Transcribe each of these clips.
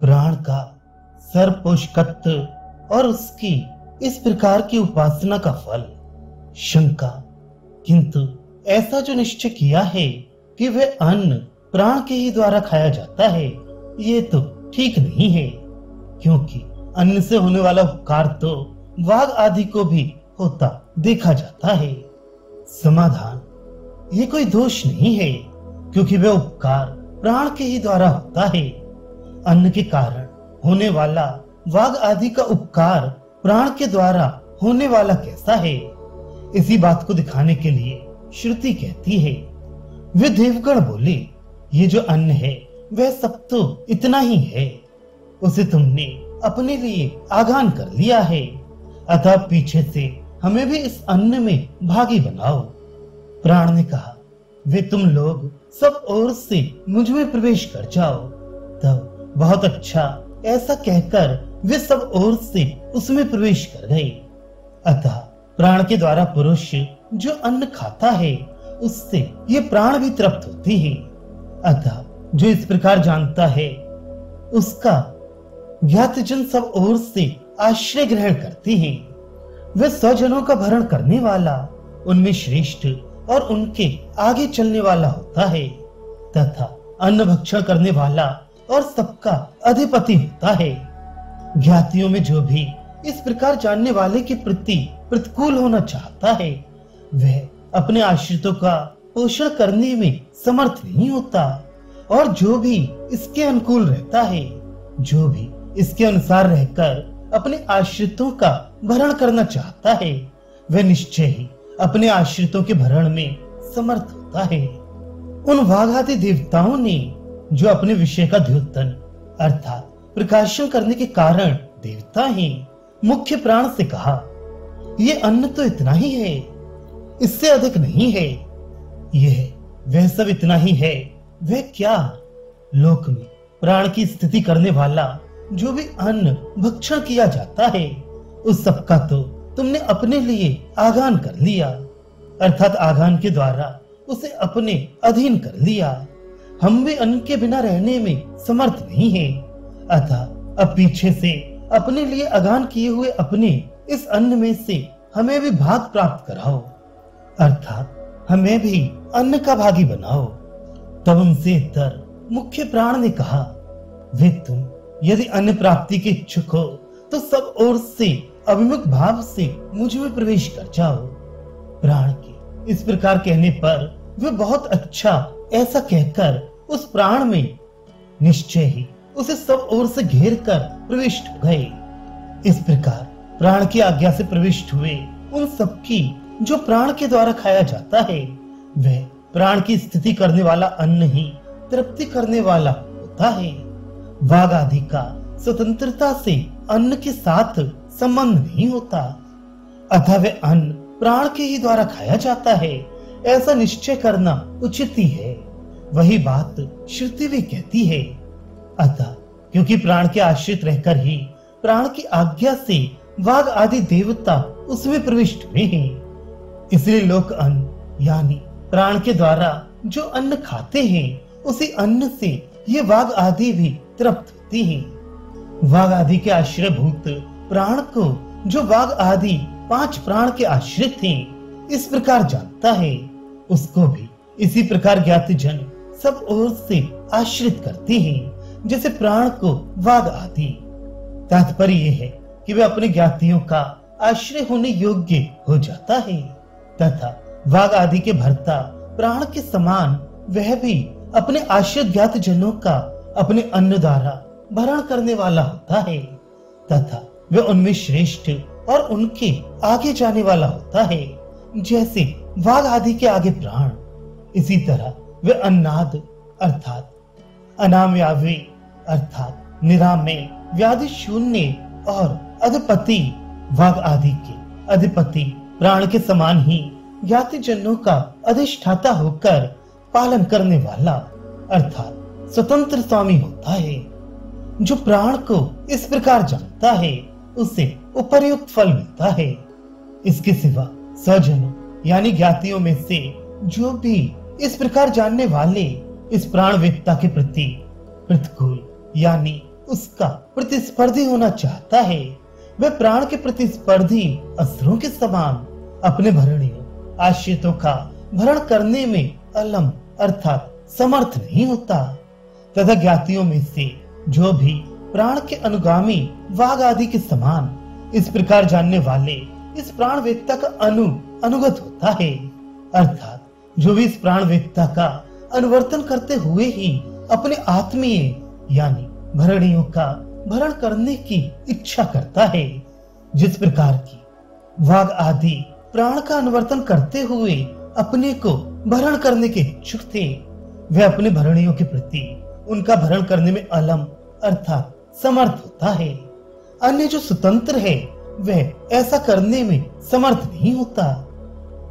प्राण का सर्वपोषकत्व और उसकी इस प्रकार की उपासना का फल। शंका, किंतु ऐसा जो निश्चय किया है कि वह अन्न प्राण के ही द्वारा खाया जाता है, ये तो ठीक नहीं है, क्योंकि अन्न से होने वाला उपकार तो वाग आदि को भी होता देखा जाता है। समाधान, ये कोई दोष नहीं है, क्योंकि वह उपकार प्राण के ही द्वारा होता है। अन्न के कारण होने वाला वाग आदि का उपकार प्राण के द्वारा होने वाला कैसा है, इसी बात को दिखाने के लिए श्रुति कहती है। वे देवगण बोले, ये जो अन्न है वह सब तो इतना ही है, उसे तुमने अपने लिए आगान कर लिया है, अतः पीछे से हमें भी इस अन्न में भागी बनाओ। प्राण ने कहा, वे तुम लोग सब ओर से मुझ में प्रवेश कर जाओ। तब बहुत अच्छा ऐसा कहकर वे सब ओर से उसमें प्रवेश कर गए। अतः प्राण के द्वारा पुरुष जो अन्न खाता है, उससे ये प्राण भी तृप्त होती है। अतः जो इस प्रकार जानता है, उसका ज्ञातजन सब ओर से आश्रय ग्रहण करते हैं। वह स्वजनों का भरण करने वाला, उनमें श्रेष्ठ और उनके आगे चलने वाला होता है, तथा अन्न भक्षण करने वाला और सबका अधिपति होता है। ज्ञातियों में जो भी इस प्रकार जानने वाले के प्रति प्रतिकूल होना चाहता है, वह अपने आश्रितों का पोषण करने में समर्थ नहीं होता, और जो भी इसके अनुकूल रहता है, जो भी इसके अनुसार रहकर अपने आश्रितों का भरण करना चाहता है, वह निश्चय ही अपने आश्रितों के भरण में समर्थ होता है। उन वाघादि देवताओं ने जो अपने विषय का द्योतन अर्थात प्रकाशन करने के कारण देवता हैं, मुख्य प्राण से कहा, ये अन्न तो इतना ही है, इससे अधिक नहीं है। यह वह सब इतना ही है, वह क्या? लोक में प्राण की स्थिति करने वाला जो भी अन्न भक्षण किया जाता है, उस सब का तो तुमने अपने लिए आगान कर लिया, अर्थात आगान के द्वारा उसे अपने अधीन कर लिया। हम भी अन्न के बिना रहने में समर्थ नहीं है, अतः अब पीछे से अपने लिए आगान किए हुए अपने इस अन्न में से हमें भी भाग प्राप्त कराओ, अर्थात हमें भी अन्न का भागी बनाओ। तब उनसे इतर मुख्य प्राण ने कहा, वे तुम यदि अन्न प्राप्ति के इच्छुक हो तो सब ओर से अभिमुख भाव से मुझ में प्रवेश कर जाओ। प्राण के इस प्रकार कहने पर वे बहुत अच्छा ऐसा कहकर उस प्राण में निश्चय ही उसे सब ओर से घेर कर प्रविष्ट हो गए। इस प्रकार प्राण की आज्ञा से प्रविष्ट हुए उन सबकी जो प्राण के द्वारा खाया जाता है, वह प्राण की स्थिति करने वाला अन्न ही तृप्ति करने वाला होता है। वाग आदि का स्वतंत्रता से अन्न के साथ संबंध नहीं होता, अतः वह अन्न प्राण के ही द्वारा खाया जाता है, ऐसा निश्चय करना उचित ही है। वही बात श्रुति भी कहती है। अतः क्योंकि प्राण के आश्रित रहकर ही प्राण की आज्ञा से वाग आदि देवता उसमें प्रविष्ट हुए हैं, इसलिए लोक अन्न यानी प्राण के द्वारा जो अन्न खाते हैं, उसी अन्न से ये वाग आदि भी तृप्त होती हैं। वाग आदि के आश्रय भूत प्राण को जो वाग आदि 5 प्राण के आश्रित हैं, इस प्रकार जानता है, उसको भी इसी प्रकार ज्ञाति जन सब ओर से आश्रित करते हैं, जैसे प्राण को वाग आदि। तात्पर्य यह है कि वे अपने ज्ञातियों का आश्रय होने योग्य हो जाता है, तथा वाग आदि के भर्ता प्राण के समान वह भी अपने आश्रित ज्ञात जनों का अपने अन्न द्वारा भरण करने वाला होता है, तथा वह उनमें श्रेष्ठ और उनके आगे जाने वाला होता है, जैसे वाग आदि के आगे प्राण। इसी तरह वे अन्नाद अर्थात अनाम्यावे अर्थात निरामय व्याधि शून्य और अधिपति वाग आदि के अधिपति प्राण के समान ही ज्ञाति जनों का अधिष्ठाता होकर पालन करने वाला अर्थात स्वतंत्र स्वामी होता है। जो प्राण को इस प्रकार जानता है, उसे उपर्युक्त फल मिलता है। इसके सिवा स्वजनों यानी ज्ञातियों में से जो भी इस प्रकार जानने वाले इस प्राण वेत्ता के प्रति प्रतिकूल यानी उसका प्रतिस्पर्धी होना चाहता है, वह प्राण के प्रतिस्पर्धी असुरों के समान अपने भरणियों आश्रितों का भरण करने में अलम अर्थात समर्थ नहीं होता, तथा ज्ञातियों में से जो भी प्राण के अनुगामी वाग आदि के समान इस प्रकार जानने वाले इस प्राण वेत्ता का अनुगत होता है, अर्थात जो भी इस प्राण वेत्ता का अनुवर्तन करते हुए ही अपने आत्मीय यानी भरणियों का भरण करने की इच्छा करता है, जिस प्रकार की वाग आदि प्राण का अनुवर्तन करते हुए अपने को भरण करने के इच्छुक थे, वह अपने भरणियों के प्रति उनका भरण करने में अलम अर्थात समर्थ होता है। अन्य जो स्वतंत्र है वह ऐसा करने में समर्थ नहीं होता।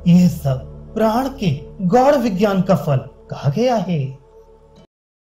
यह सब प्राण के गौण विज्ञान का फल कहा गया है।